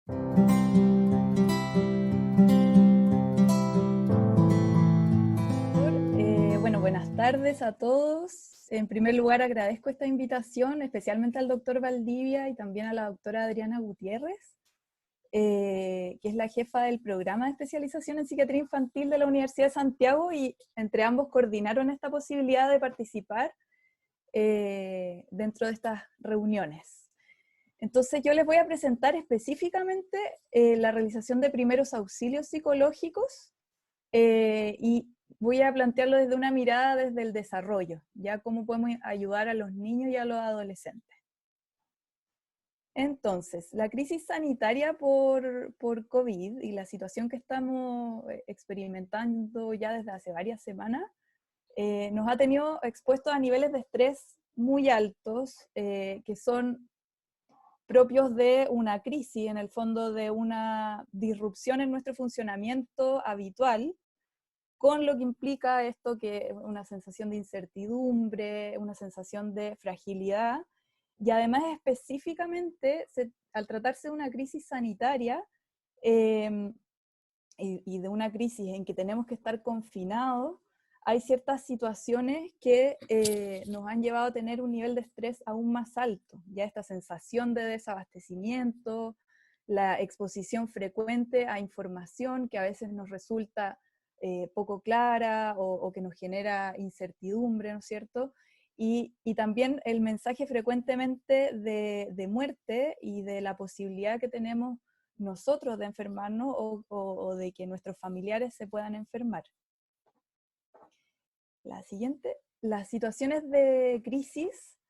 Bueno, buenas tardes a todos. En primer lugar, agradezco esta invitación, especialmente al doctor Valdivia y también a la doctora Adriana Gutiérrez, que es la jefa del programa de especialización en psiquiatría infantil de la Universidad de Santiago, y entre ambos coordinaron esta posibilidad de participar dentro de estas reuniones. Entonces yo les voy a presentar específicamente la realización de primeros auxilios psicológicos y voy a plantearlo desde una mirada desde el desarrollo, ya cómo podemos ayudar a los niños y a los adolescentes. Entonces, la crisis sanitaria por COVID y la situación que estamos experimentando ya desde hace varias semanas, nos ha tenido expuestos a niveles de estrés muy altos, que son propios de una crisis, en el fondo de una disrupción en nuestro funcionamiento habitual, con lo que implica esto, que es una sensación de incertidumbre, una sensación de fragilidad, y además específicamente, al tratarse de una crisis sanitaria, eh, y de una crisis en que tenemos que estar confinados, hay ciertas situaciones que nos han llevado a tener un nivel de estrés aún más alto, ya esta sensación de desabastecimiento, la exposición frecuente a información que a veces nos resulta poco clara o que nos genera incertidumbre, ¿no es cierto? Y también el mensaje frecuentemente de muerte y de la posibilidad que tenemos nosotros de enfermarnos o de que nuestros familiares se puedan enfermar. La siguiente, las situaciones de crisis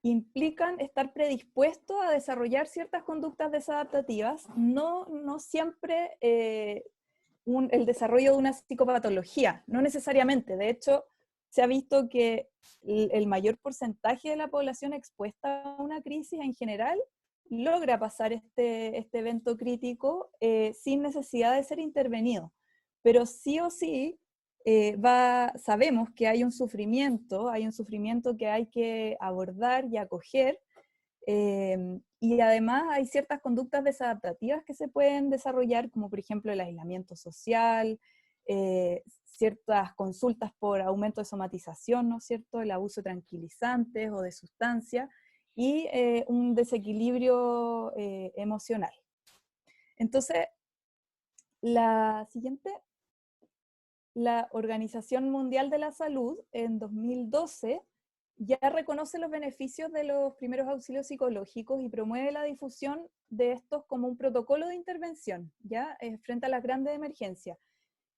implican estar predispuesto a desarrollar ciertas conductas desadaptativas, no siempre el desarrollo de una psicopatología, no necesariamente. De hecho, se ha visto que el mayor porcentaje de la población expuesta a una crisis en general logra pasar este evento crítico sin necesidad de ser intervenido. Pero sí o sí, sabemos que hay un sufrimiento que hay que abordar y acoger, y además hay ciertas conductas desadaptativas que se pueden desarrollar, como por ejemplo el aislamiento social, ciertas consultas por aumento de somatización, ¿no es cierto?, el abuso de tranquilizantes o de sustancias, y un desequilibrio emocional. Entonces, la siguiente, la Organización Mundial de la Salud en 2012 ya reconoce los beneficios de los primeros auxilios psicológicos y promueve la difusión de estos como un protocolo de intervención, ¿ya? Frente a las grandes emergencias.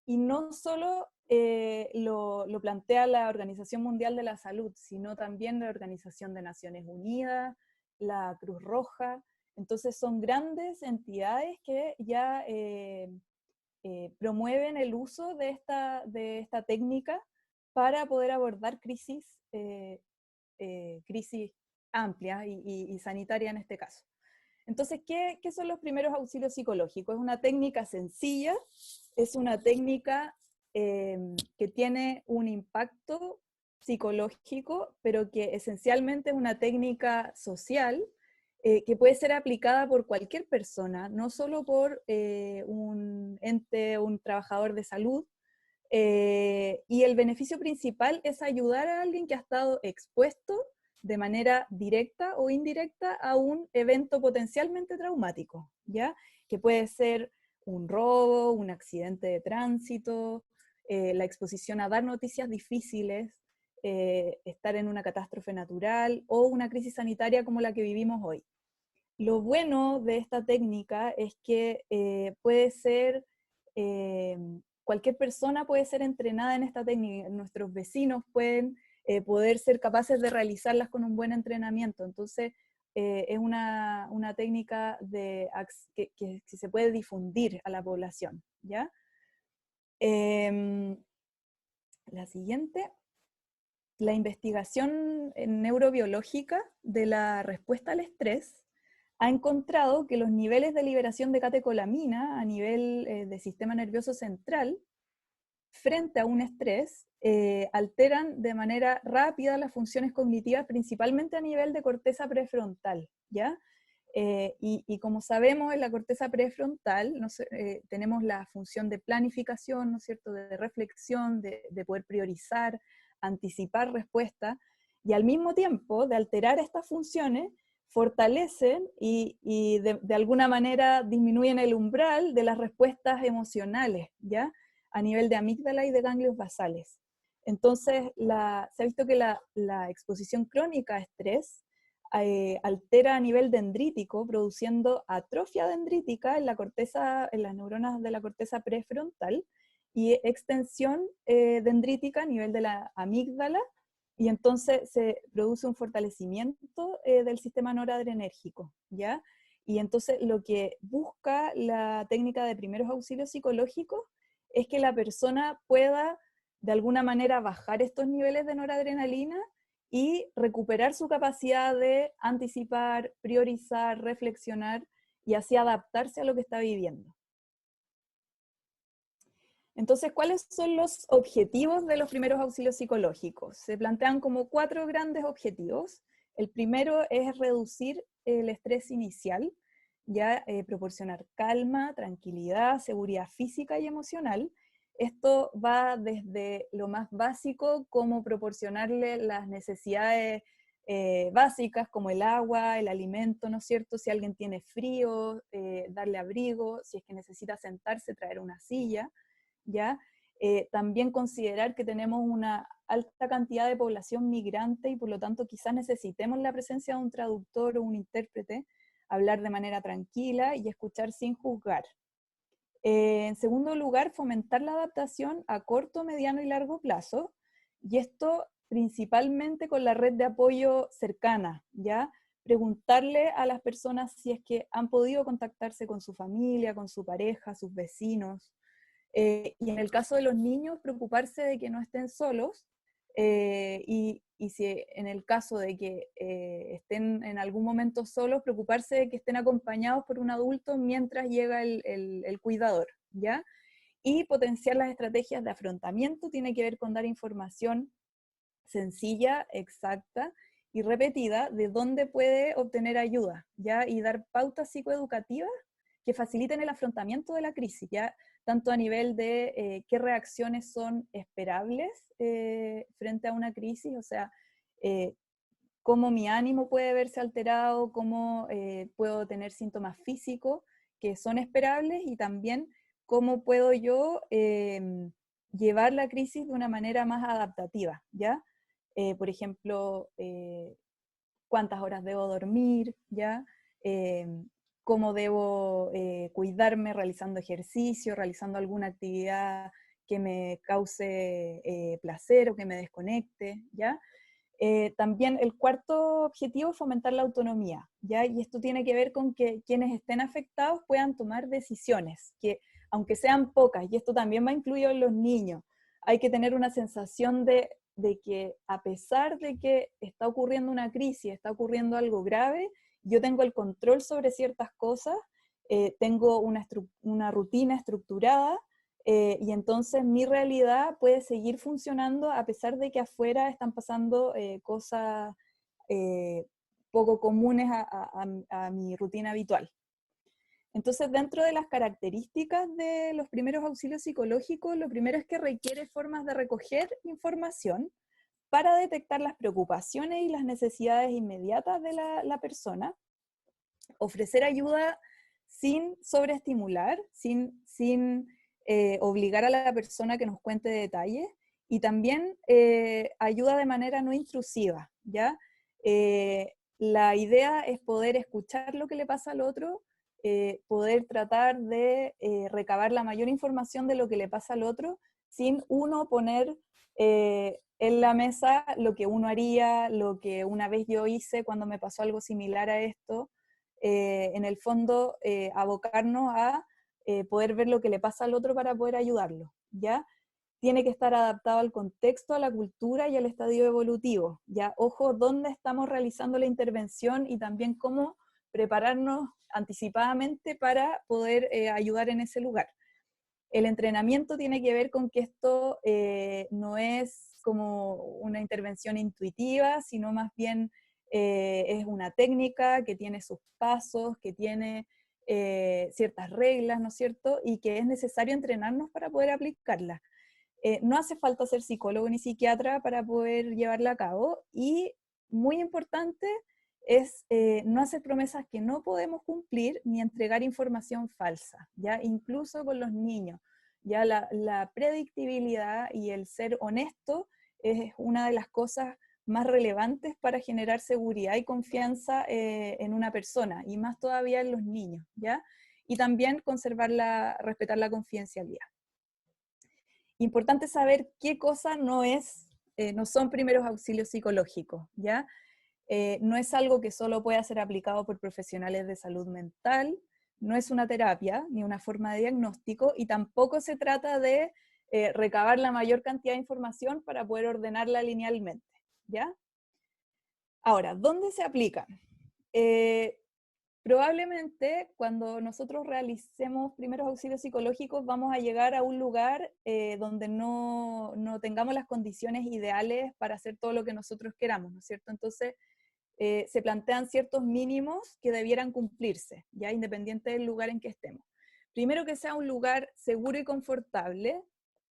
Y no solo lo plantea la Organización Mundial de la Salud, sino también la Organización de Naciones Unidas, la Cruz Roja. Entonces son grandes entidades que ya promueven el uso de esta técnica para poder abordar crisis amplias y sanitarias en este caso. Entonces, ¿qué son los primeros auxilios psicológicos? Es una técnica sencilla, es una técnica que tiene un impacto psicológico, pero que esencialmente es una técnica social que puede ser aplicada por cualquier persona, no solo por un ente, un trabajador de salud, y el beneficio principal es ayudar a alguien que ha estado expuesto de manera directa o indirecta a un evento potencialmente traumático, ¿ya? Que puede ser un robo, un accidente de tránsito, la exposición a dar noticias difíciles, estar en una catástrofe natural o una crisis sanitaria como la que vivimos hoy. Lo bueno de esta técnica es que puede ser, cualquier persona puede ser entrenada en esta técnica, nuestros vecinos pueden poder ser capaces de realizarlas con un buen entrenamiento. Entonces, es una técnica que se puede difundir a la población, ¿ya? La siguiente, la investigación neurobiológica de la respuesta al estrés ha encontrado que los niveles de liberación de catecolamina a nivel del sistema nervioso central frente a un estrés alteran de manera rápida las funciones cognitivas, principalmente a nivel de corteza prefrontal, ¿ya? Y como sabemos, en la corteza prefrontal tenemos la función de planificación, ¿no es cierto?, de reflexión, de poder priorizar, anticipar respuestas, y al mismo tiempo de alterar estas funciones, fortalecen y de alguna manera disminuyen el umbral de las respuestas emocionales, ¿ya?, a nivel de amígdala y de ganglios basales. Entonces, se ha visto que la exposición crónica a estrés altera a nivel dendrítico, produciendo atrofia dendrítica en la corteza, en las neuronas de la corteza prefrontal, y extensión dendrítica a nivel de la amígdala, y entonces se produce un fortalecimiento del sistema noradrenérgico, ¿ya? Y entonces lo que busca la técnica de primeros auxilios psicológicos es que la persona pueda de alguna manera bajar estos niveles de noradrenalina y recuperar su capacidad de anticipar, priorizar, reflexionar y así adaptarse a lo que está viviendo. Entonces, ¿cuáles son los objetivos de los primeros auxilios psicológicos? Se plantean como 4 grandes objetivos. El primero es reducir el estrés inicial, ya proporcionar calma, tranquilidad, seguridad física y emocional. Esto va desde lo más básico, como proporcionarle las necesidades básicas como el agua, el alimento, ¿no es cierto? Si alguien tiene frío, darle abrigo, si es que necesita sentarse, traer una silla, ¿ya? También considerar que tenemos una alta cantidad de población migrante y por lo tanto quizás necesitemos la presencia de un traductor o un intérprete, hablar de manera tranquila y escuchar sin juzgar. En segundo lugar, fomentar la adaptación a corto, mediano y largo plazo, y esto principalmente con la red de apoyo cercana, ¿ya? Preguntarle a las personas si es que han podido contactarse con su familia, con su pareja, sus vecinos, y en el caso de los niños, preocuparse de que no estén solos, y si en el caso de que estén en algún momento solos, preocuparse de que estén acompañados por un adulto mientras llega el cuidador, ¿ya? Y potenciar las estrategias de afrontamiento tiene que ver con dar información sencilla, exacta y repetida de dónde puede obtener ayuda, ¿ya? Y dar pautas psicoeducativas que faciliten el afrontamiento de la crisis, ¿ya? Tanto a nivel de qué reacciones son esperables frente a una crisis, o sea, cómo mi ánimo puede verse alterado, cómo puedo tener síntomas físicos que son esperables, y también cómo puedo yo llevar la crisis de una manera más adaptativa, ¿ya? Por ejemplo, cuántas horas debo dormir, ¿ya? Cómo debo cuidarme realizando ejercicio, realizando alguna actividad que me cause placer o que me desconecte, ¿ya? También el cuarto objetivo es fomentar la autonomía, ¿ya? Y esto tiene que ver con que quienes estén afectados puedan tomar decisiones, que aunque sean pocas, y esto también va incluido en los niños, hay que tener una sensación de que a pesar de que está ocurriendo una crisis, está ocurriendo algo grave, yo tengo el control sobre ciertas cosas, tengo una rutina estructurada, y entonces mi realidad puede seguir funcionando a pesar de que afuera están pasando cosas eh, poco comunes a mi rutina habitual. Entonces, dentro de las características de los primeros auxilios psicológicos, lo primero es que requiere formas de recoger información para detectar las preocupaciones y las necesidades inmediatas de la persona, ofrecer ayuda sin sobreestimular, sin obligar a la persona que nos cuente detalles, y también ayuda de manera no intrusiva, ¿ya? La idea es poder escuchar lo que le pasa al otro, poder tratar de recabar la mayor información de lo que le pasa al otro, sin uno poner en la mesa lo que uno haría, lo que una vez yo hice cuando me pasó algo similar a esto, en el fondo abocarnos a poder ver lo que le pasa al otro para poder ayudarlo, ¿ya? Tiene que estar adaptado al contexto, a la cultura y al estadio evolutivo, ¿ya? Ojo, dónde estamos realizando la intervención y también cómo prepararnos anticipadamente para poder ayudar en ese lugar. El entrenamiento tiene que ver con que esto no es como una intervención intuitiva, sino más bien es una técnica que tiene sus pasos, que tiene ciertas reglas, ¿no es cierto? Y que es necesario entrenarnos para poder aplicarla. No hace falta ser psicólogo ni psiquiatra para poder llevarla a cabo, y muy importante es no hacer promesas que no podemos cumplir ni entregar información falsa, ¿ya? Incluso con los niños. Ya la predictibilidad y el ser honesto es una de las cosas más relevantes para generar seguridad y confianza en una persona, y más todavía en los niños, ¿ya? Y también respetar la confidencialidad. Importante saber qué cosa no son primeros auxilios psicológicos, ¿ya? No es algo que solo pueda ser aplicado por profesionales de salud mental, no es una terapia ni una forma de diagnóstico, y tampoco se trata de recabar la mayor cantidad de información para poder ordenarla linealmente, ¿ya? Ahora, ¿dónde se aplican? Probablemente cuando nosotros realicemos primeros auxilios psicológicos vamos a llegar a un lugar donde no tengamos las condiciones ideales para hacer todo lo que nosotros queramos, ¿no es cierto? Entonces se plantean ciertos mínimos que debieran cumplirse, ya independiente del lugar en que estemos. Primero, que sea un lugar seguro y confortable.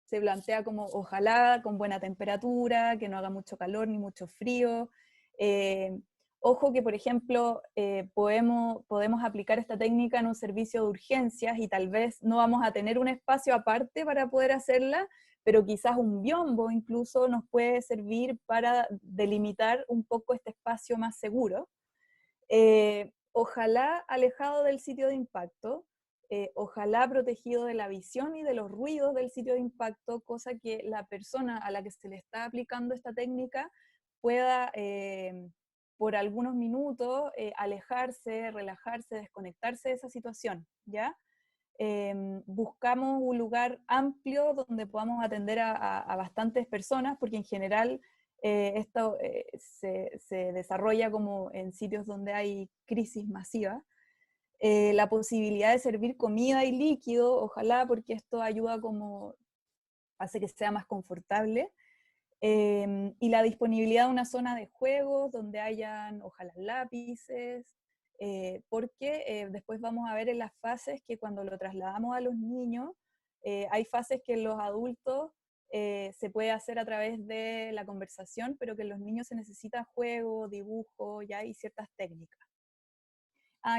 Se plantea como ojalá con buena temperatura, que no haga mucho calor ni mucho frío. Ojo que, por ejemplo, podemos aplicar esta técnica en un servicio de urgencias y tal vez no vamos a tener un espacio aparte para poder hacerla, pero quizás un biombo incluso nos puede servir para delimitar un poco este espacio más seguro. Ojalá alejado del sitio de impacto, ojalá protegido de la visión y de los ruidos del sitio de impacto, cosa que la persona a la que se le está aplicando esta técnica pueda por algunos minutos alejarse, relajarse, desconectarse de esa situación, ¿ya? Buscamos un lugar amplio donde podamos atender a bastantes personas, porque en general esto se desarrolla como en sitios donde hay crisis masiva. La posibilidad de servir comida y líquido, ojalá, porque esto ayuda como, hace que sea más confortable. Y la disponibilidad de una zona de juegos donde hayan, ojalá, lápices, porque después vamos a ver en las fases que cuando lo trasladamos a los niños, hay fases que en los adultos se puede hacer a través de la conversación, pero que en los niños se necesita juego, dibujo, ya, y ciertas técnicas.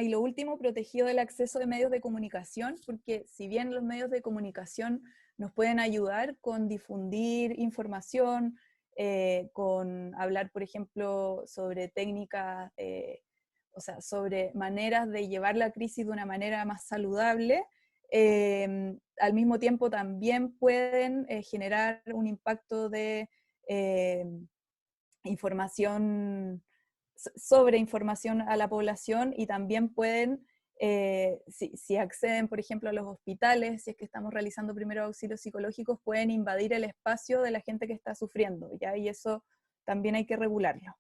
Y lo último, protegido del acceso de medios de comunicación, porque si bien los medios de comunicación nos pueden ayudar con difundir información, con hablar, por ejemplo, sobre técnicas, o sea, sobre maneras de llevar la crisis de una manera más saludable, al mismo tiempo también pueden generar un impacto de información, sobre información a la población, y también pueden, si acceden, por ejemplo, a los hospitales, si es que estamos realizando primeros auxilios psicológicos, pueden invadir el espacio de la gente que está sufriendo, ¿ya? Y eso también hay que regularlo.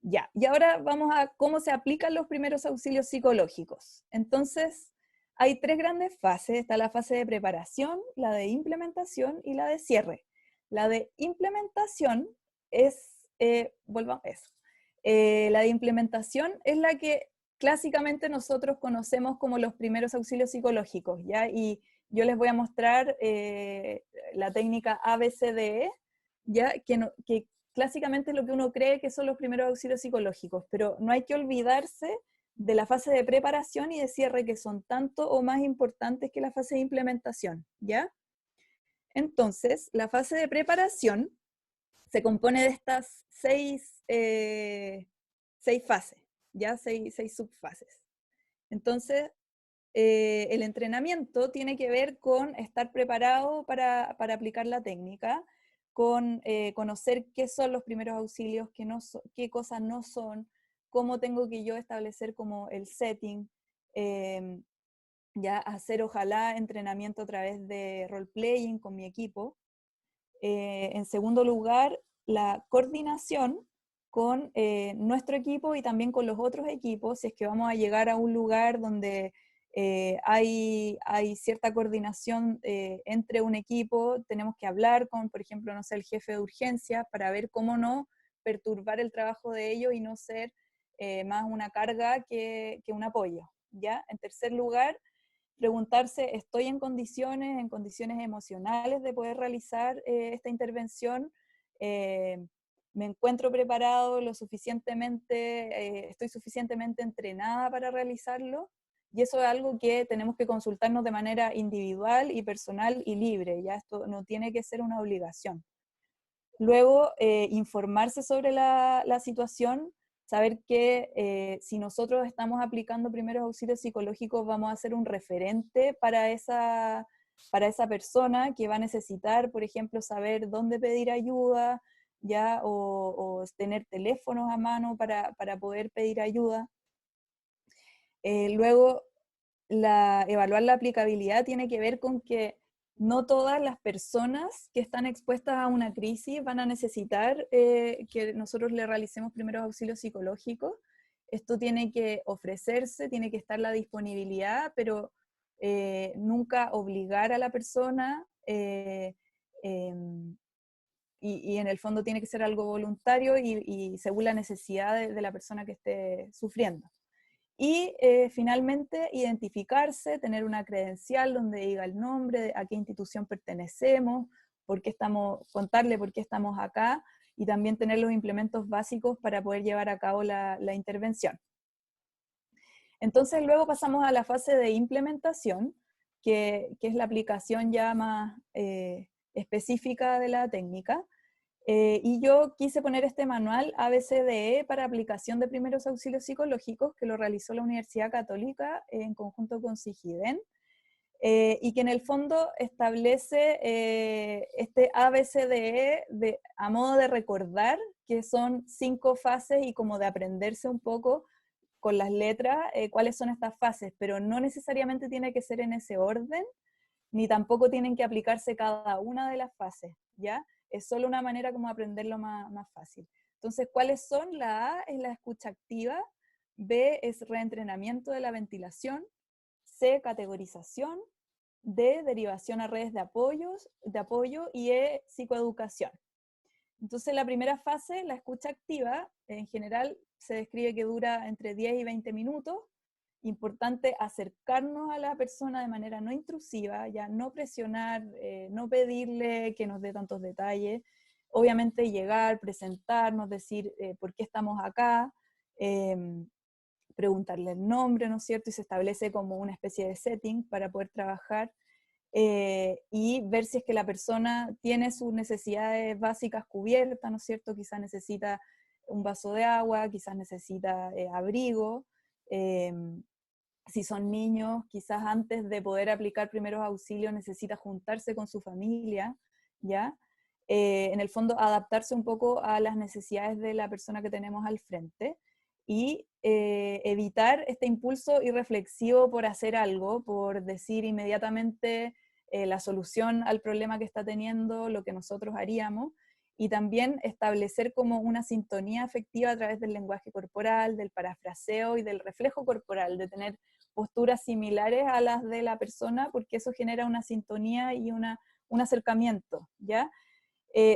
Ya, y ahora vamos a cómo se aplican los primeros auxilios psicológicos. Entonces, hay tres grandes fases. Está la fase de preparación, la de implementación y la de cierre. La de implementación es, volvamos a eso. La de implementación es la que clásicamente nosotros conocemos como los primeros auxilios psicológicos, ¿ya? Y yo les voy a mostrar la técnica ABCDE, ¿ya? Que clásicamente es lo que uno cree que son los primeros auxilios psicológicos, pero no hay que olvidarse de la fase de preparación y de cierre, que son tanto o más importantes que la fase de implementación, ¿ya? Entonces, la fase de preparación se compone de estas seis fases, ¿ya? Seis subfases. Entonces, el entrenamiento tiene que ver con estar preparado para aplicar la técnica, con conocer qué son los primeros auxilios, qué cosas no son, cómo tengo que yo establecer como el setting, ya hacer ojalá entrenamiento a través de role-playing con mi equipo. En segundo lugar, la coordinación con nuestro equipo y también con los otros equipos, si es que vamos a llegar a un lugar donde hay cierta coordinación entre un equipo, tenemos que hablar con, por ejemplo, no sé, el jefe de urgencia para ver cómo no perturbar el trabajo de ellos y no ser más una carga que un apoyo, ¿ya? En tercer lugar, preguntarse, ¿estoy en condiciones emocionales de poder realizar esta intervención? ¿Me encuentro preparado lo suficientemente, estoy suficientemente entrenada para realizarlo? Y eso es algo que tenemos que consultarnos de manera individual y personal y libre, ya esto no tiene que ser una obligación. Luego, informarse sobre la situación, saber que si nosotros estamos aplicando primeros auxilios psicológicos, vamos a ser un referente para esa persona que va a necesitar, por ejemplo, saber dónde pedir ayuda, ¿ya? O tener teléfonos a mano para poder pedir ayuda. Luego, evaluar la aplicabilidad tiene que ver con que no todas las personas que están expuestas a una crisis van a necesitar que nosotros le realicemos primeros auxilios psicológicos. Esto tiene que ofrecerse, tiene que estar la disponibilidad, pero nunca obligar a la persona em, y en el fondo tiene que ser algo voluntario y según la necesidad de la persona que esté sufriendo. Y finalmente, identificarse, tener una credencial donde diga el nombre, a qué institución pertenecemos, contarle por qué estamos acá, y también tener los implementos básicos para poder llevar a cabo la intervención. Entonces luego pasamos a la fase de implementación, que es la aplicación ya más específica de la técnica. Y yo quise poner este manual ABCDE para aplicación de primeros auxilios psicológicos, que lo realizó la Universidad Católica en conjunto con SIGIDEN, y que en el fondo establece este ABCDE a modo de recordar, que son 5 fases y como de aprenderse un poco con las letras cuáles son estas fases, pero no necesariamente tiene que ser en ese orden, ni tampoco tienen que aplicarse cada una de las fases, ¿ya? Es solo una manera como aprenderlo más fácil. Entonces, ¿cuáles son? La A es la escucha activa, B es reentrenamiento de la ventilación, C, categorización, D, derivación a redes de apoyo y E, psicoeducación. Entonces, la primera fase, la escucha activa, en general se describe que dura entre 10 y 20 minutos. Importante acercarnos a la persona de manera no intrusiva, ya no presionar, no pedirle que nos dé tantos detalles. Obviamente llegar, presentarnos, decir por qué estamos acá, preguntarle el nombre, ¿no es cierto? Y se establece como una especie de setting para poder trabajar. Y ver si es que la persona tiene sus necesidades básicas cubiertas, ¿no es cierto? Quizás necesita un vaso de agua, quizás necesita abrigo. Si son niños, quizás antes de poder aplicar primeros auxilios necesita juntarse con su familia, ¿ya? En el fondo, adaptarse un poco a las necesidades de la persona que tenemos al frente y evitar este impulso irreflexivo por hacer algo, por decir inmediatamente la solución al problema que está teniendo, lo que nosotros haríamos, y también establecer como una sintonía afectiva a través del lenguaje corporal, del parafraseo y del reflejo corporal, de tener posturas similares a las de la persona, porque eso genera una sintonía y un acercamiento, ¿ya?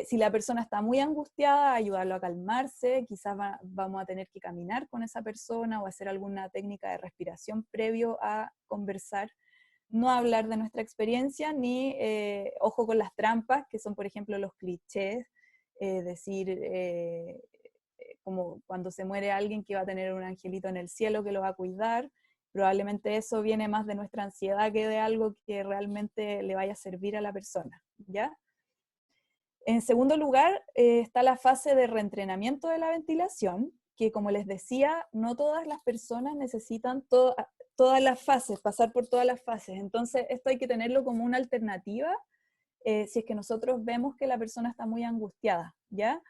Si la persona está muy angustiada, ayudarlo a calmarse, quizás vamos a tener que caminar con esa persona o hacer alguna técnica de respiración previo a conversar. No hablar de nuestra experiencia, ni ojo con las trampas, que son por ejemplo los clichés, decir como cuando se muere alguien que va a tener un angelito en el cielo que lo va a cuidar. Probablemente eso viene más de nuestra ansiedad que de algo que realmente le vaya a servir a la persona, ¿ya? En segundo lugar, está la fase de reentrenamiento de la ventilación, que como les decía, no todas las personas necesitan todas las fases, pasar por todas las fases. Entonces, esto hay que tenerlo como una alternativa si es que nosotros vemos que la persona está muy angustiada, ¿ya?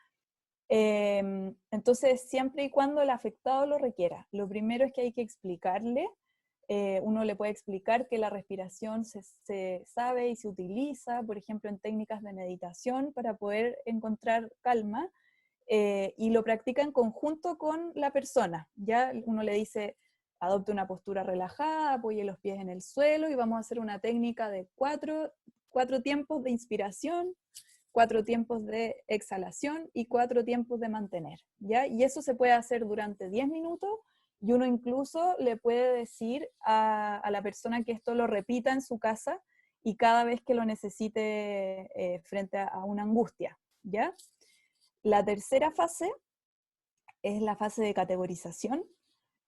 Entonces, siempre y cuando el afectado lo requiera. Lo primero es que hay que explicarle. Uno le puede explicar que la respiración se sabe y se utiliza, por ejemplo, en técnicas de meditación para poder encontrar calma, y lo practica en conjunto con la persona. Ya uno le dice, adopte una postura relajada, apoye los pies en el suelo y vamos a hacer una técnica de cuatro tiempos de inspiración, 4 tiempos de exhalación y 4 tiempos de mantener, ¿ya? Y eso se puede hacer durante 10 minutos, y uno incluso le puede decir a la persona que esto lo repita en su casa y cada vez que lo necesite frente a una angustia, ¿ya? La tercera fase es la fase de categorización,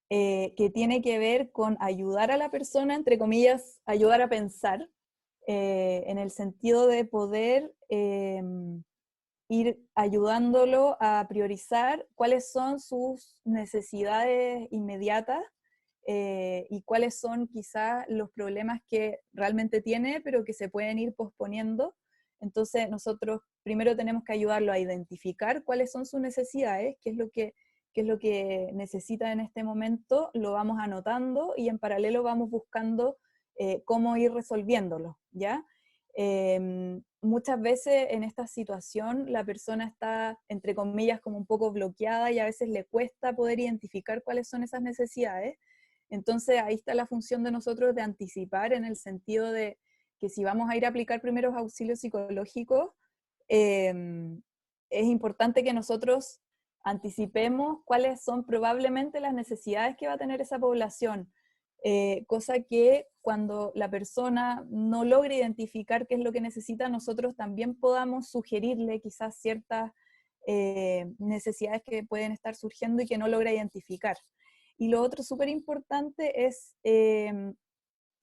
que tiene que ver con ayudar a la persona, entre comillas, ayudar a pensar, en el sentido de poder ir ayudándolo a priorizar cuáles son sus necesidades inmediatas y cuáles son quizás los problemas que realmente tiene, pero que se pueden ir posponiendo. Entonces nosotros primero tenemos que ayudarlo a identificar cuáles son sus necesidades, qué es lo que necesita en este momento, lo vamos anotando y en paralelo vamos buscando cómo ir resolviéndolo, ¿ya? Muchas veces en esta situación la persona está, entre comillas, como un poco bloqueada y a veces le cuesta poder identificar cuáles son esas necesidades. Entonces ahí está la función de nosotros de anticipar, en el sentido de que si vamos a ir a aplicar primeros auxilios psicológicos, es importante que nosotros anticipemos cuáles son probablemente las necesidades que va a tener esa población, cosa que cuando la persona no logre identificar qué es lo que necesita, nosotros también podamos sugerirle quizás ciertas necesidades que pueden estar surgiendo y que no logra identificar. Y lo otro súper importante es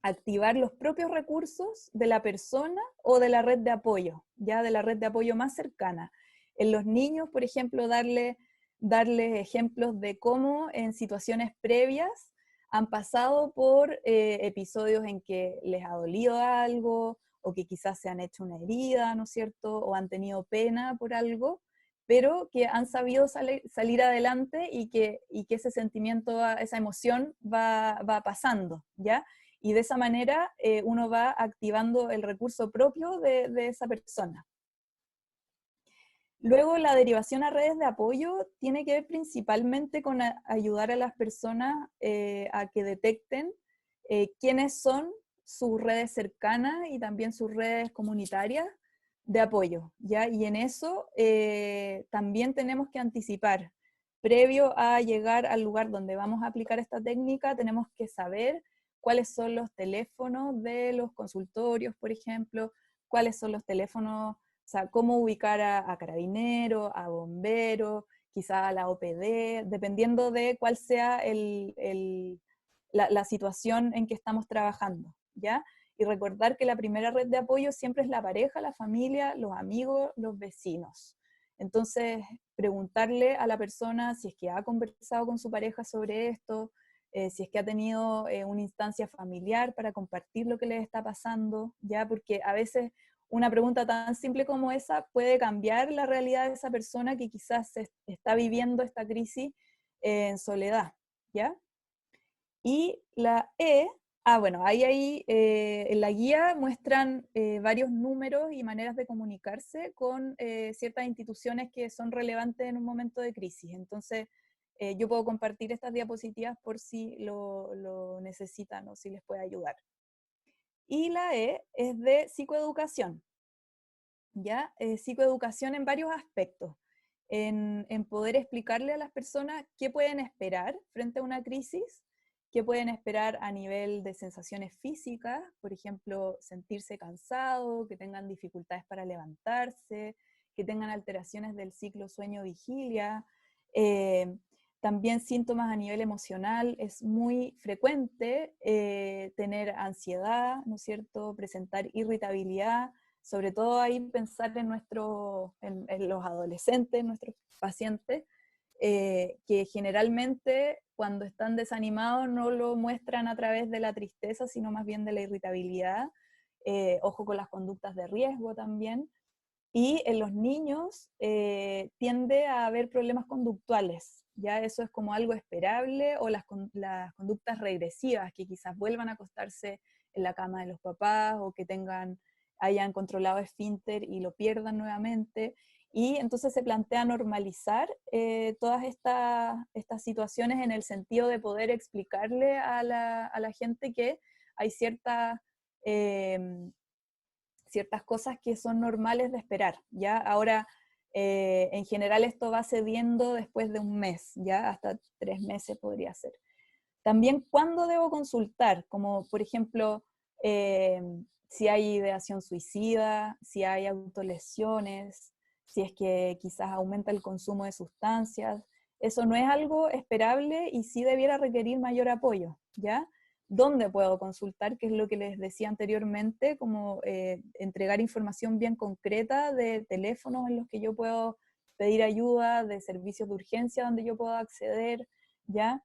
activar los propios recursos de la persona o de la red de apoyo, ya de la red de apoyo más cercana. En los niños, por ejemplo, darles ejemplos de cómo en situaciones previas han pasado por episodios en que les ha dolido algo, o que quizás se han hecho una herida, ¿no es cierto?, o han tenido pena por algo, pero que han sabido salir adelante y que ese sentimiento, esa emoción va pasando, ¿ya? Y de esa manera uno va activando el recurso propio de esa persona. Luego, la derivación a redes de apoyo tiene que ver principalmente con ayudar a las personas a que detecten quiénes son sus redes cercanas y también sus redes comunitarias de apoyo, ¿ya? Y en eso también tenemos que anticipar. Previo a llegar al lugar donde vamos a aplicar esta técnica, tenemos que saber cuáles son los teléfonos de los consultorios, por ejemplo, cuáles son los teléfonos, o sea, cómo ubicar a carabineros, a bomberos, quizá a la OPD, dependiendo de cuál sea la situación en que estamos trabajando, ¿ya? Y recordar que la primera red de apoyo siempre es la pareja, la familia, los amigos, los vecinos. Entonces, preguntarle a la persona si es que ha conversado con su pareja sobre esto, si es que ha tenido una instancia familiar para compartir lo que les está pasando, ¿ya? Porque a veces una pregunta tan simple como esa puede cambiar la realidad de esa persona que quizás está viviendo esta crisis en soledad, ¿ya? Y la E, bueno, ahí en la guía muestran varios números y maneras de comunicarse con ciertas instituciones que son relevantes en un momento de crisis. Entonces, yo puedo compartir estas diapositivas por si lo necesitan o si les puede ayudar. Y la E es de psicoeducación, ¿ya? Psicoeducación en varios aspectos, en poder explicarle a las personas qué pueden esperar frente a una crisis, qué pueden esperar a nivel de sensaciones físicas, por ejemplo, sentirse cansado, que tengan dificultades para levantarse, que tengan alteraciones del ciclo sueño-vigilia. También síntomas a nivel emocional, es muy frecuente tener ansiedad, ¿no es cierto?, presentar irritabilidad, sobre todo ahí pensar en los adolescentes, nuestros pacientes, que generalmente cuando están desanimados no lo muestran a través de la tristeza, sino más bien de la irritabilidad. Ojo con las conductas de riesgo también. Y en los niños tiende a haber problemas conductuales, ya eso es como algo esperable, o las conductas regresivas, que quizás vuelvan a acostarse en la cama de los papás, o que hayan controlado esfínter y lo pierdan nuevamente. Y entonces se plantea normalizar todas estas situaciones, en el sentido de poder explicarle a la gente que hay ciertas cosas que son normales de esperar, ¿ya? Ahora, en general esto va cediendo después de un mes, ¿ya? Hasta 3 meses podría ser. También, ¿cuándo debo consultar? Como, por ejemplo, si hay ideación suicida, si hay autolesiones, si es que quizás aumenta el consumo de sustancias. Eso no es algo esperable y sí debiera requerir mayor apoyo, ¿ya? ¿Dónde puedo consultar? Que es lo que les decía anteriormente, como entregar información bien concreta de teléfonos en los que yo puedo pedir ayuda, de servicios de urgencia donde yo puedo acceder, ¿ya?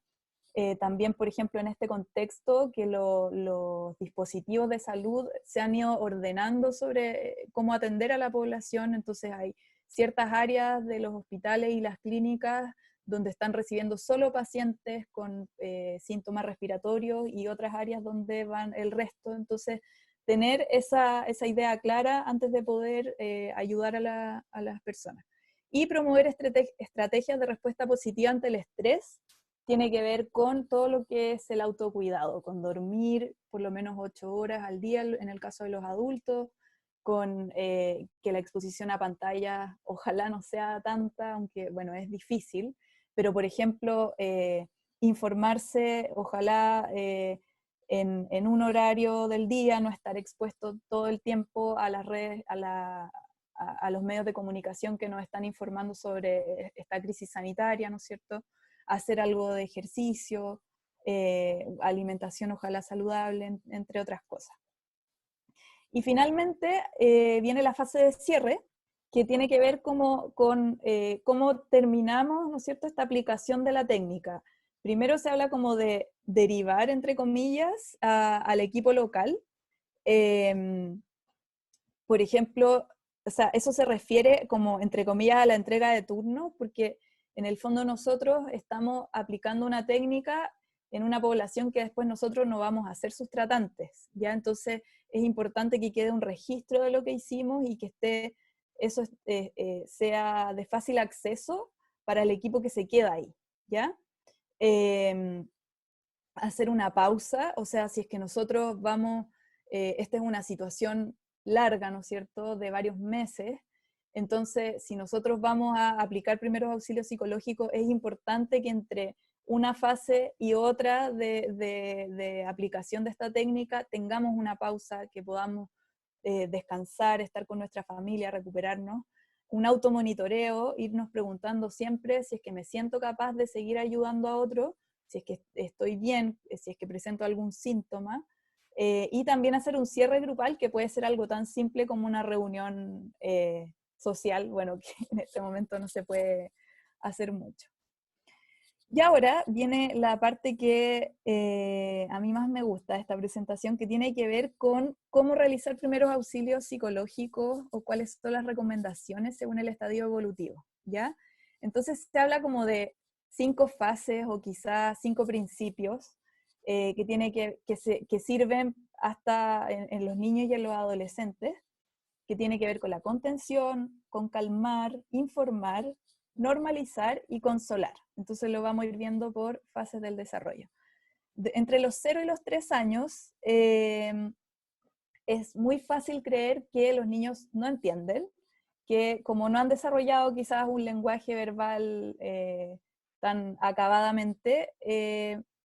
También, por ejemplo, en este contexto, que los dispositivos de salud se han ido ordenando sobre cómo atender a la población, entonces hay ciertas áreas de los hospitales y las clínicas donde están recibiendo solo pacientes con síntomas respiratorios y otras áreas donde van el resto, entonces tener esa idea clara antes de poder ayudar a las personas. Y promover estrategias de respuesta positiva ante el estrés, tiene que ver con todo lo que es el autocuidado, con dormir por lo menos 8 horas al día en el caso de los adultos, con que la exposición a pantalla ojalá no sea tanta, aunque bueno, es difícil, pero por ejemplo, informarse, ojalá en un horario del día, no estar expuesto todo el tiempo a las redes, a los medios de comunicación que nos están informando sobre esta crisis sanitaria, ¿no es cierto? Hacer algo de ejercicio, alimentación ojalá saludable, entre otras cosas. Y finalmente viene la fase de cierre, que tiene que ver con cómo terminamos, ¿no es cierto?, esta aplicación de la técnica. Primero se habla como de derivar, entre comillas, al equipo local. Por ejemplo, o sea, eso se refiere como, entre comillas, a la entrega de turno, porque en el fondo nosotros estamos aplicando una técnica en una población que después nosotros no vamos a ser sus tratantes, ¿ya? Entonces es importante que quede un registro de lo que hicimos y que eso sea de fácil acceso para el equipo que se queda ahí, ¿ya? Hacer una pausa, o sea, si es que nosotros vamos, esta es una situación larga, ¿no es cierto?, de varios meses, entonces si nosotros vamos a aplicar primeros auxilios psicológicos, es importante que entre una fase y otra de aplicación de esta técnica tengamos una pausa, que podamos descansar, estar con nuestra familia, recuperarnos, un automonitoreo, irnos preguntando siempre si es que me siento capaz de seguir ayudando a otro, si es que estoy bien, si es que presento algún síntoma, y también hacer un cierre grupal, que puede ser algo tan simple como una reunión social, bueno, que en este momento no se puede hacer mucho. Y ahora viene la parte que a mí más me gusta de esta presentación, que tiene que ver con cómo realizar primeros auxilios psicológicos o cuáles son las recomendaciones según el estadio evolutivo, ¿ya? Entonces se habla como de 5 fases o quizás 5 principios que sirven hasta en los niños y en los adolescentes, que tiene que ver con la contención, con calmar, informar, normalizar y consolar. Entonces lo vamos a ir viendo por fases del desarrollo. Entre los 0 y los 3 años es muy fácil creer que los niños no entienden, que como no han desarrollado quizás un lenguaje verbal tan acabadamente,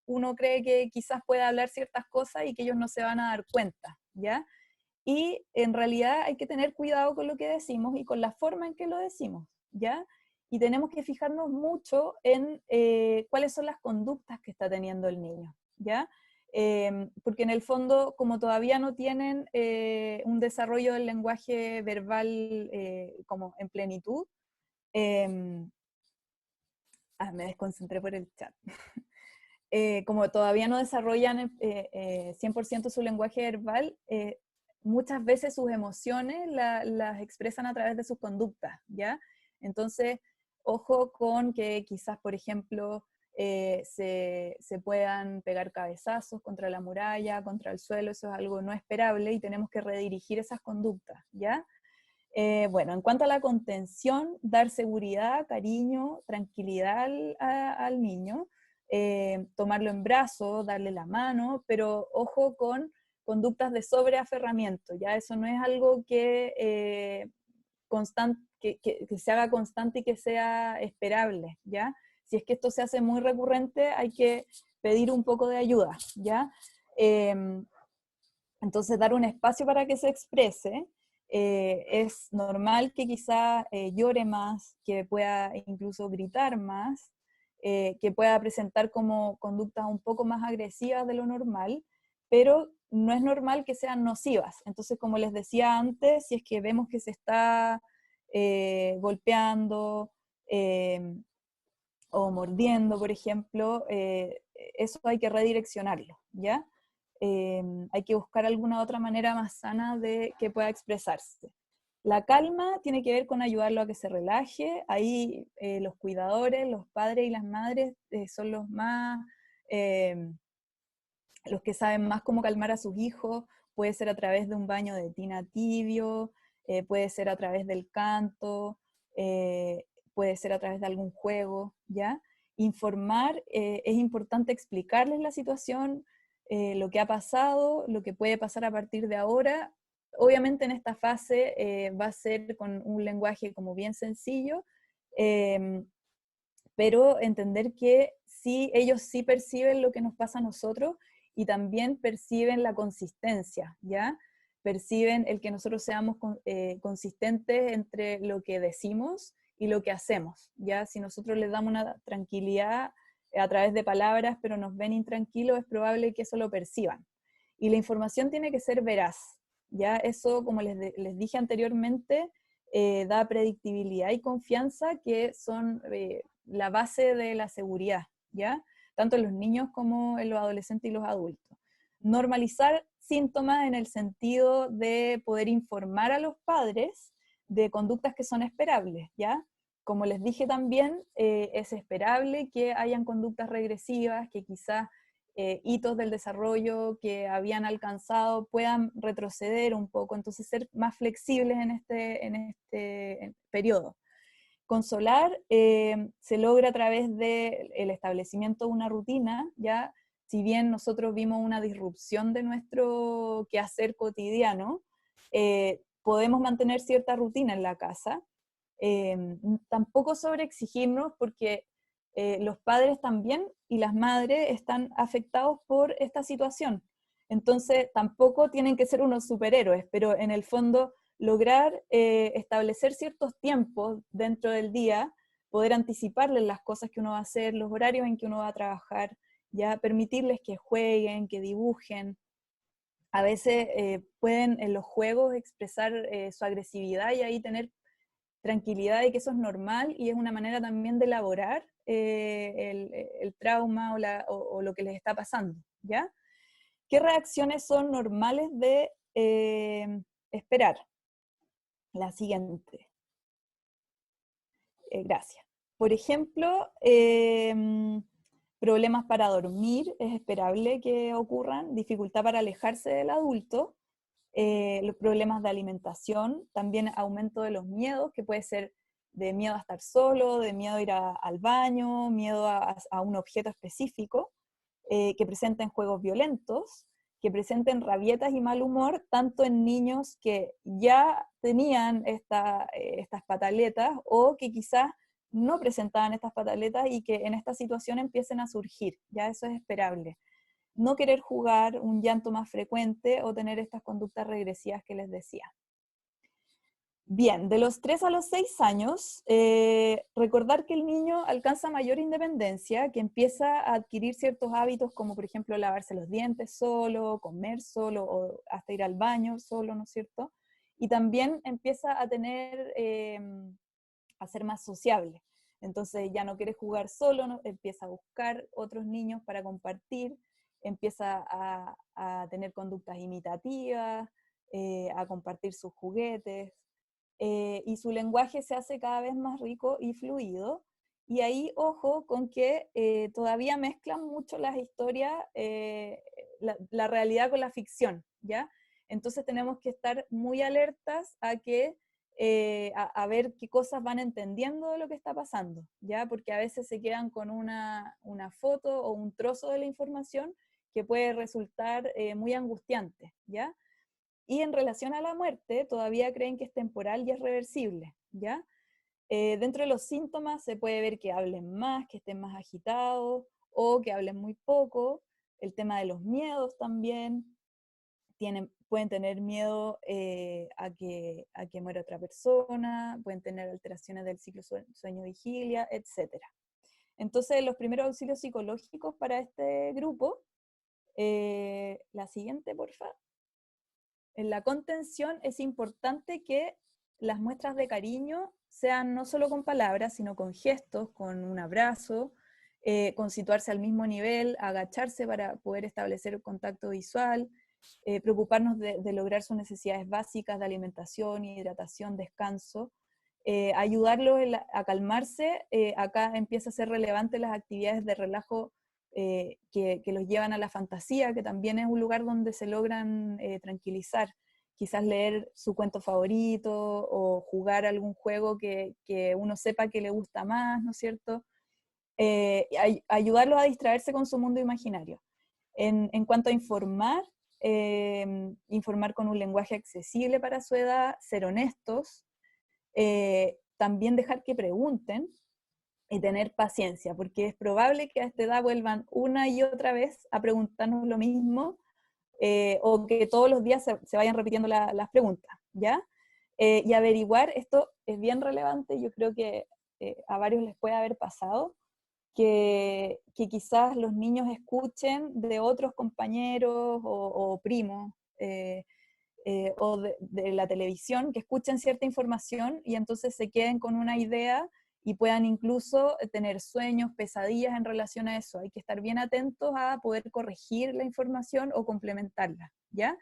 uno cree que quizás pueda hablar ciertas cosas y que ellos no se van a dar cuenta, ¿ya? Y en realidad hay que tener cuidado con lo que decimos y con la forma en que lo decimos, ¿ya? Y tenemos que fijarnos mucho en cuáles son las conductas que está teniendo el niño, ¿ya? Porque en el fondo, como todavía no tienen un desarrollo del lenguaje verbal como en plenitud, me desconcentré por el chat. Como todavía no desarrollan 100% su lenguaje verbal, muchas veces sus emociones las expresan a través de sus conductas, ¿ya? Entonces, ojo con que quizás, por ejemplo, se puedan pegar cabezazos contra la muralla, contra el suelo, eso es algo no esperable y tenemos que redirigir esas conductas, ¿ya? Bueno, en cuanto a la contención, dar seguridad, cariño, tranquilidad al niño, tomarlo en brazos, darle la mano, pero ojo con conductas de sobreaferramiento, ¿ya? Eso no es algo que, que se haga constante y que sea esperable, ¿ya? Si es que esto se hace muy recurrente, hay que pedir un poco de ayuda, ¿ya? Entonces, dar un espacio para que se exprese. Es normal que quizá llore más, que pueda incluso gritar más, que pueda presentar como conductas un poco más agresivas de lo normal, pero no es normal que sean nocivas. Entonces, como les decía antes, si es que vemos que se está golpeando o mordiendo, por ejemplo, eso hay que redireccionarlo, ¿ya? Hay que buscar alguna otra manera más sana de que pueda expresarse. La calma tiene que ver con ayudarlo a que se relaje. Ahí los cuidadores, los padres y las madres son los más, los que saben más cómo calmar a sus hijos. Puede ser a través de un baño de tina tibio, puede ser a través del canto, puede ser a través de algún juego, ¿ya? Informar, es importante explicarles la situación, lo que ha pasado, lo que puede pasar a partir de ahora. Obviamente en esta fase va a ser con un lenguaje como bien sencillo, pero entender que sí, ellos sí perciben lo que nos pasa a nosotros y también perciben la consistencia, ¿ya? Perciben el que nosotros seamos consistentes entre lo que decimos y lo que hacemos, ¿ya? Si nosotros les damos una tranquilidad a través de palabras, pero nos ven intranquilos, es probable que eso lo perciban. Y la información tiene que ser veraz, ¿ya? Eso, como les dije anteriormente, da predictibilidad y confianza, que son la base de la seguridad, ¿ya? Tanto en los niños como en los adolescentes y los adultos. Normalizar síntomas en el sentido de poder informar a los padres de conductas que son esperables, ¿ya? Como les dije también, es esperable que hayan conductas regresivas, que quizás hitos del desarrollo que habían alcanzado puedan retroceder un poco, entonces ser más flexibles en este periodo. Consolar se logra a través del establecimiento de una rutina, ya si bien nosotros vimos una disrupción de nuestro quehacer cotidiano, podemos mantener cierta rutina en la casa, tampoco sobreexigirnos, porque los padres también y las madres están afectados por esta situación. Entonces tampoco tienen que ser unos superhéroes, pero en el fondo lograr establecer ciertos tiempos dentro del día, poder anticiparles las cosas que uno va a hacer, los horarios en que uno va a trabajar, ya permitirles que jueguen, que dibujen. A veces pueden en los juegos expresar su agresividad y ahí tener tranquilidad de que eso es normal, y es una manera también de elaborar el trauma o lo que les está pasando, ¿ya? ¿Qué reacciones son normales de esperar? La siguiente. Gracias. Por ejemplo, problemas para dormir, es esperable que ocurran, dificultad para alejarse del adulto, los problemas de alimentación, también aumento de los miedos, que puede ser de miedo a estar solo, de miedo a ir al baño, miedo a un objeto específico, que presenten juegos violentos, que presenten rabietas y mal humor, tanto en niños que ya tenían estas pataletas o que quizás no presentaban estas pataletas y que en esta situación empiecen a surgir. Ya eso es esperable. No querer jugar, un llanto más frecuente o tener estas conductas regresivas que les decía. Bien, de los 3 a los 6 años, recordar que el niño alcanza mayor independencia, que empieza a adquirir ciertos hábitos como por ejemplo lavarse los dientes solo, comer solo o hasta ir al baño solo, ¿no es cierto? Y también empieza a tener, a ser más sociable. Entonces ya no quiere jugar solo, ¿no? Empieza a buscar otros niños para compartir, empieza a tener conductas imitativas, a compartir sus juguetes, y su lenguaje se hace cada vez más rico y fluido. Y ahí, ojo, con que todavía mezclan mucho las historias, la realidad con la ficción, ¿ya? Entonces tenemos que estar muy alertas a que a ver qué cosas van entendiendo de lo que está pasando, ¿ya? Porque a veces se quedan con una foto o un trozo de la información que puede resultar muy angustiante, ¿ya? Y en relación a la muerte, todavía creen que es temporal y es reversible, ¿ya? Dentro de los síntomas se puede ver que hablen más, que estén más agitados, o que hablen muy poco. El tema de los miedos también. Pueden tener miedo a que muera otra persona, pueden tener alteraciones del ciclo sueño-vigilia, etc. Entonces, los primeros auxilios psicológicos para este grupo, la siguiente, por favor. En la contención es importante que las muestras de cariño sean no solo con palabras, sino con gestos, con un abrazo, con situarse al mismo nivel, agacharse para poder establecer contacto visual, preocuparnos de lograr sus necesidades básicas de alimentación, hidratación, descanso, ayudarlos a calmarse. Acá empieza a ser relevante las actividades de relajo que los llevan a la fantasía, que también es un lugar donde se logran tranquilizar. Quizás leer su cuento favorito o jugar algún juego que uno sepa que le gusta más, ¿no es cierto? Ayudarlos a distraerse con su mundo imaginario. En cuanto a informar, informar con un lenguaje accesible para su edad, ser honestos, también dejar que pregunten, y tener paciencia, porque es probable que a esta edad vuelvan una y otra vez a preguntarnos lo mismo, o que todos los días se vayan repitiendo las preguntas, ¿ya? Y averiguar, esto es bien relevante, yo creo que a varios les puede haber pasado, que quizás los niños escuchen de otros compañeros o primos, o de la televisión, que escuchen cierta información y entonces se queden con una idea y puedan incluso tener sueños, pesadillas en relación a eso. Hay que estar bien atentos a poder corregir la información o complementarla, ¿ya?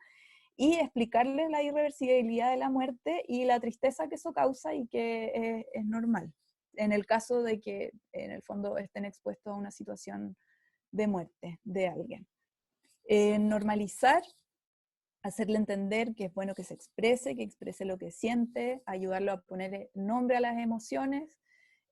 Y explicarles la irreversibilidad de la muerte y la tristeza que eso causa y que es normal, en el caso de que en el fondo estén expuestos a una situación de muerte de alguien. Normalizar, hacerle entender que es bueno que exprese lo que siente, ayudarlo a poner nombre a las emociones,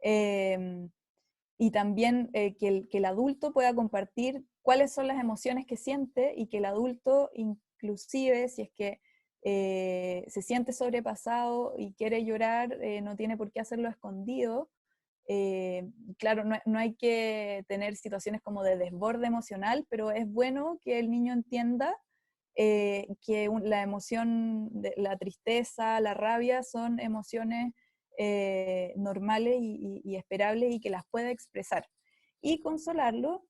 y también que el adulto pueda compartir cuáles son las emociones que siente y que el adulto, inclusive si es que se siente sobrepasado y quiere llorar, no tiene por qué hacerlo escondido. Claro, no hay que tener situaciones como de desborde emocional, pero es bueno que el niño entienda que la emoción, la tristeza, la rabia son emociones normales y esperables y que las puede expresar. Y consolarlo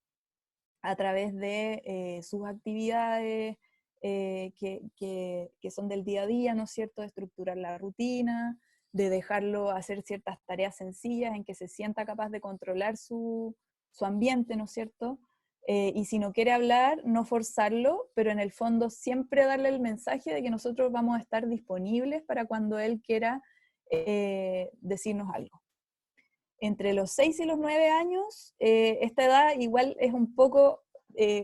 a través de sus actividades que son del día a día, ¿no es cierto? De estructurar la rutina, de dejarlo hacer ciertas tareas sencillas en que se sienta capaz de controlar su ambiente, ¿no es cierto? Y si no quiere hablar, no forzarlo, pero en el fondo siempre darle el mensaje de que nosotros vamos a estar disponibles para cuando él quiera decirnos algo. Entre los 6 y los 9 años, esta edad igual es un poco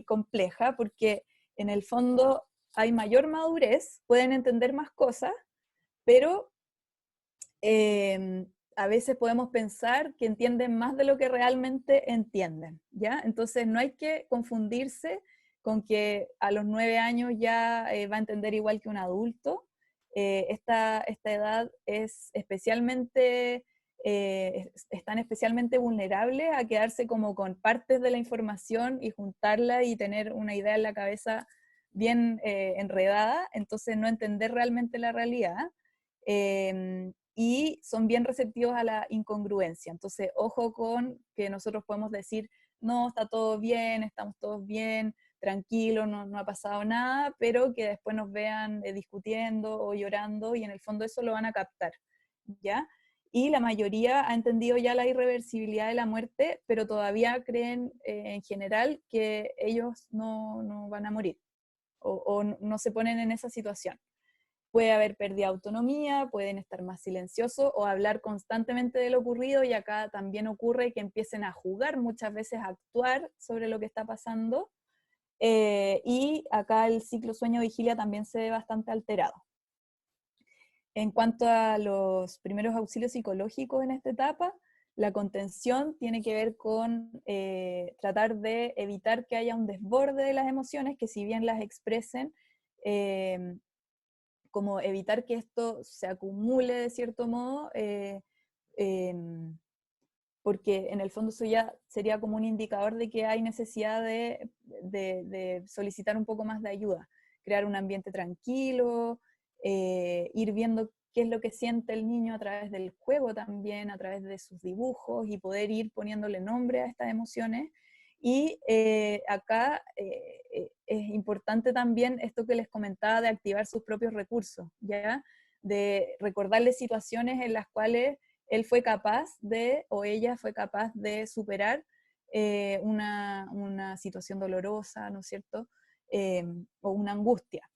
compleja, porque en el fondo hay mayor madurez, pueden entender más cosas, pero a veces podemos pensar que entienden más de lo que realmente entienden, ¿ya? Entonces no hay que confundirse con que a los 9 años ya va a entender igual que un adulto. Esta edad es especialmente, están especialmente vulnerables a quedarse como con partes de la información y juntarla y tener una idea en la cabeza bien enredada, entonces no entender realmente la realidad. Y son bien receptivos a la incongruencia. Entonces, ojo con que nosotros podemos decir, no, está todo bien, estamos todos bien, tranquilo, no ha pasado nada, pero que después nos vean discutiendo o llorando y en el fondo eso lo van a captar, ¿ya? Y la mayoría ha entendido ya la irreversibilidad de la muerte, pero todavía creen en general que ellos no van a morir o no se ponen en esa situación. Puede haber pérdida de autonomía, pueden estar más silenciosos o hablar constantemente de lo ocurrido, y acá también ocurre que empiecen a jugar, muchas veces a actuar sobre lo que está pasando, y acá el ciclo sueño-vigilia también se ve bastante alterado. En cuanto a los primeros auxilios psicológicos en esta etapa, La contención tiene que ver con tratar de evitar que haya un desborde de las emociones, que si bien las expresen, como evitar que esto se acumule de cierto modo, porque en el fondo eso ya sería como un indicador de que hay necesidad de solicitar un poco más de ayuda, crear un ambiente tranquilo, ir viendo qué es lo que siente el niño a través del juego también, a través de sus dibujos, y poder ir poniéndole nombre a estas emociones. Y acá es importante también esto que les comentaba de activar sus propios recursos, ¿ya? De recordarles situaciones en las cuales él fue capaz de, o ella fue capaz de superar una situación dolorosa, ¿no es cierto? O una angustia.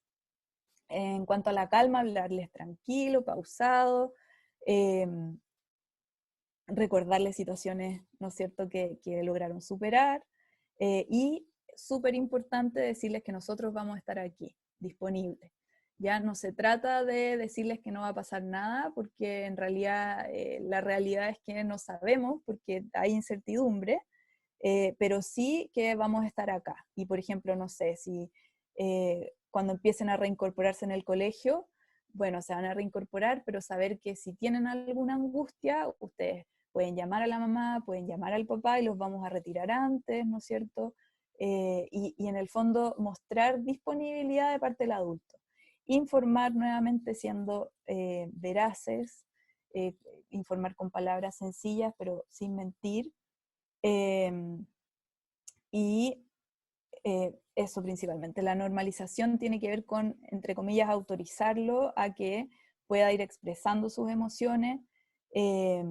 En cuanto a la calma, hablarles tranquilo, pausado, eh, recordarles situaciones, ¿no es cierto?, que lograron superar, y súper importante decirles que nosotros vamos a estar aquí, disponibles. Ya no se trata de decirles que no va a pasar nada, porque en realidad la realidad es que no sabemos, porque hay incertidumbre, pero sí que vamos a estar acá. Y por ejemplo, no sé, si cuando empiecen a reincorporarse en el colegio, bueno, se van a reincorporar, pero saber que si tienen alguna angustia, ustedes pueden llamar a la mamá, pueden llamar al papá y los vamos a retirar antes, ¿no es cierto? Y en el fondo mostrar disponibilidad de parte del adulto. Informar nuevamente siendo veraces, eh, informar con palabras sencillas, pero sin mentir. Eh, y eso principalmente. La normalización tiene que ver con, entre comillas, autorizarlo a que pueda ir expresando sus emociones, eh,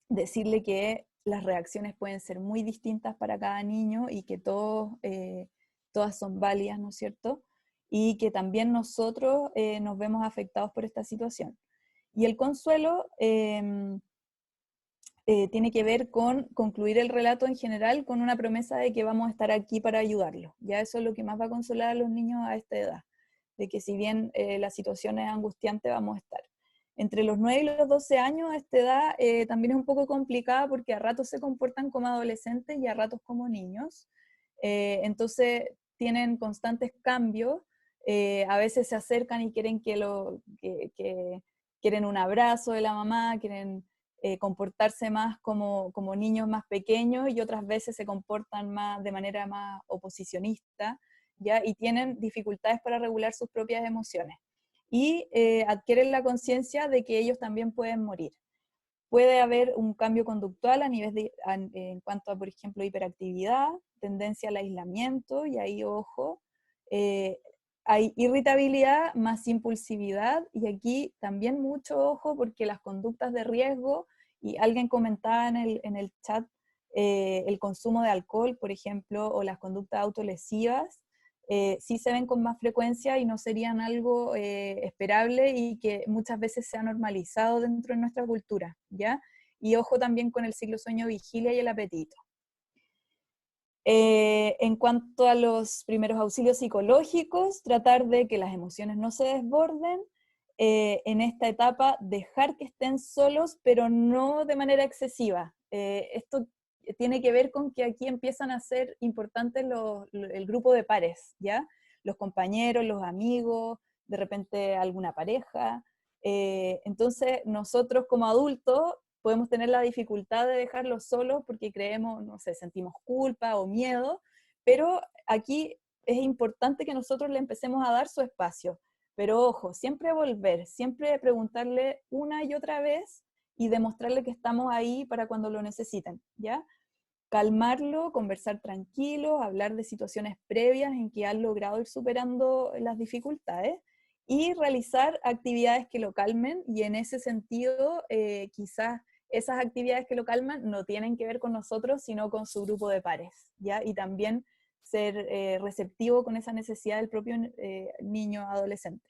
decirle que las reacciones pueden ser muy distintas para cada niño y que todas son válidas, ¿no es cierto? Y que también nosotros nos vemos afectados por esta situación. Y el consuelo tiene que ver con concluir el relato en general con una promesa de que vamos a estar aquí para ayudarlos. Ya eso es lo que más va a consolar a los niños a esta edad, de que si bien la situación es angustiante, vamos a estar. Entre los 9 y los 12 años, a esta edad también es un poco complicada porque a ratos se comportan como adolescentes y a ratos como niños. Entonces tienen constantes cambios, a veces se acercan y quieren que quieren un abrazo de la mamá, quieren comportarse más como niños más pequeños, y otras veces se comportan más de manera más oposicionista, ¿ya? Y tienen dificultades para regular sus propias emociones. Y adquieren la conciencia de que ellos también pueden morir. Puede haber un cambio conductual en cuanto a, por ejemplo, hiperactividad, tendencia al aislamiento, y ahí, ojo, eh, hay irritabilidad más impulsividad, y aquí también mucho ojo, porque las conductas de riesgo, y alguien comentaba en el chat, el consumo de alcohol, por ejemplo, o las conductas autolesivas, sí se ven con más frecuencia y no serían algo esperable, y que muchas veces se ha normalizado dentro de nuestra cultura, ¿ya? Y ojo también con el ciclo sueño-vigilia y el apetito. En cuanto a los primeros auxilios psicológicos, tratar de que las emociones no se desborden. En esta etapa, dejar que estén solos, pero no de manera excesiva. Esto tiene que ver con que aquí empiezan a ser importantes el grupo de pares, ¿ya? Los compañeros, los amigos, de repente alguna pareja. Entonces, nosotros como adultos podemos tener la dificultad de dejarlos solos porque creemos, no sé, sentimos culpa o miedo, pero aquí es importante que nosotros le empecemos a dar su espacio. Pero ojo, siempre volver, siempre preguntarle una y otra vez y demostrarle que estamos ahí para cuando lo necesiten, ¿ya? Calmarlo, conversar tranquilo, hablar de situaciones previas en que han logrado ir superando las dificultades, y realizar actividades que lo calmen, y en ese sentido quizás esas actividades que lo calman no tienen que ver con nosotros, sino con su grupo de pares, ¿ya? Y también ser receptivo con esa necesidad del propio niño adolescente.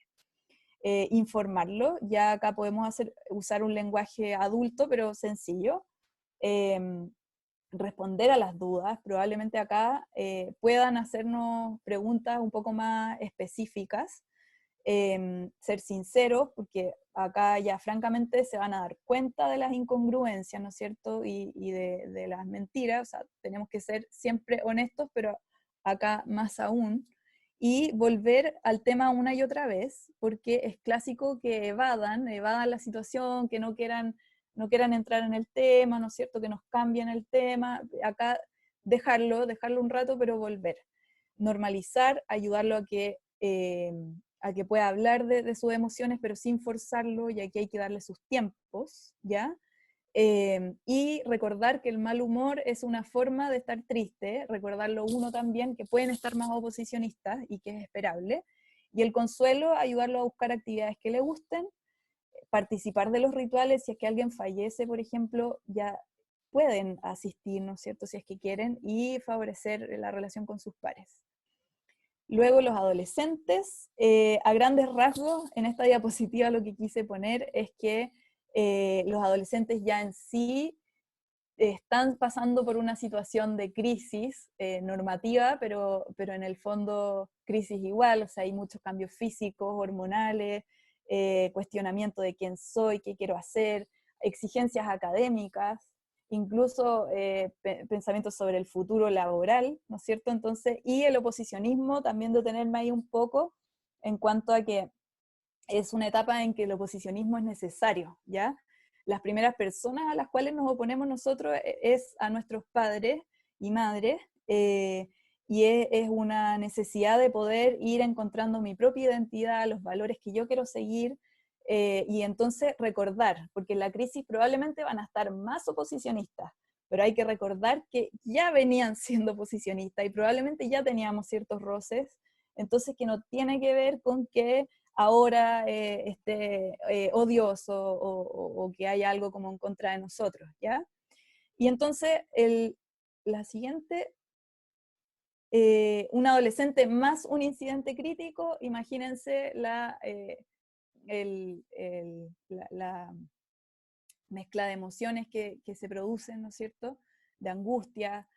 Informarlo, ya acá podemos usar un lenguaje adulto, pero sencillo. Responder a las dudas, probablemente acá puedan hacernos preguntas un poco más específicas, ser sinceros, porque acá ya francamente se van a dar cuenta de las incongruencias, ¿no es cierto? Y de las mentiras, o sea, tenemos que ser siempre honestos, pero acá más aún. Y volver al tema una y otra vez, porque es clásico que evadan la situación, que no quieran entrar en el tema, ¿no es cierto? Que nos cambien el tema. Acá dejarlo un rato, pero volver. Normalizar, ayudarlo a que pueda hablar de sus emociones, pero sin forzarlo, y aquí hay que darle sus tiempos, ¿ya? Y recordar que el mal humor es una forma de estar triste, recordarlo uno también, que pueden estar más oposicionistas y que es esperable, y el consuelo, ayudarlo a buscar actividades que le gusten, participar de los rituales, si es que alguien fallece, por ejemplo, ya pueden asistir, ¿no es cierto?, si es que quieren, y favorecer la relación con sus pares. Luego los adolescentes, a grandes rasgos, en esta diapositiva lo que quise poner es que los adolescentes ya en sí están pasando por una situación de crisis normativa, pero en el fondo crisis igual, o sea, hay muchos cambios físicos, hormonales, cuestionamiento de quién soy, qué quiero hacer, exigencias académicas, incluso pensamientos sobre el futuro laboral, ¿no es cierto? Entonces, y el oposicionismo, también detenerme ahí un poco en cuanto a que es una etapa en que el oposicionismo es necesario, ¿ya? Las primeras personas a las cuales nos oponemos nosotros es a nuestros padres y madres, y es una necesidad de poder ir encontrando mi propia identidad, los valores que yo quiero seguir, y entonces recordar, porque en la crisis probablemente van a estar más oposicionistas, pero hay que recordar que ya venían siendo oposicionistas y probablemente ya teníamos ciertos roces, entonces que no tiene que ver con que ahora esté odioso o que haya algo como en contra de nosotros, ¿ya? Y entonces, la siguiente, un adolescente más un incidente crítico, imagínense la mezcla de emociones que se producen, ¿no es cierto? De angustia,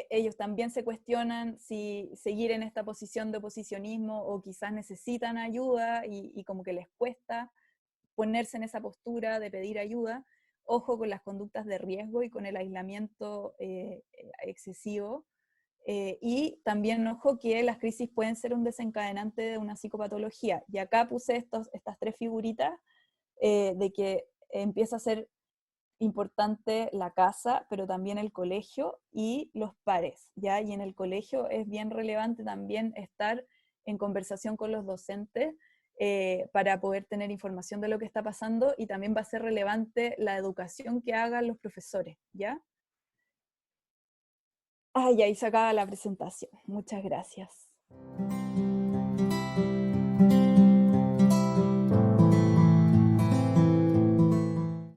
ellos también se cuestionan si seguir en esta posición de oposicionismo o quizás necesitan ayuda y como que les cuesta ponerse en esa postura de pedir ayuda. Ojo con las conductas de riesgo y con el aislamiento excesivo. Y también ojo que las crisis pueden ser un desencadenante de una psicopatología. Y acá puse estas tres figuritas de que empieza a ser importante la casa, pero también el colegio y los pares, ¿ya? Y en el colegio es bien relevante también estar en conversación con los docentes para poder tener información de lo que está pasando, y también va a ser relevante la educación que hagan los profesores, ¿ya? Ay, ahí se acaba la presentación. Muchas gracias.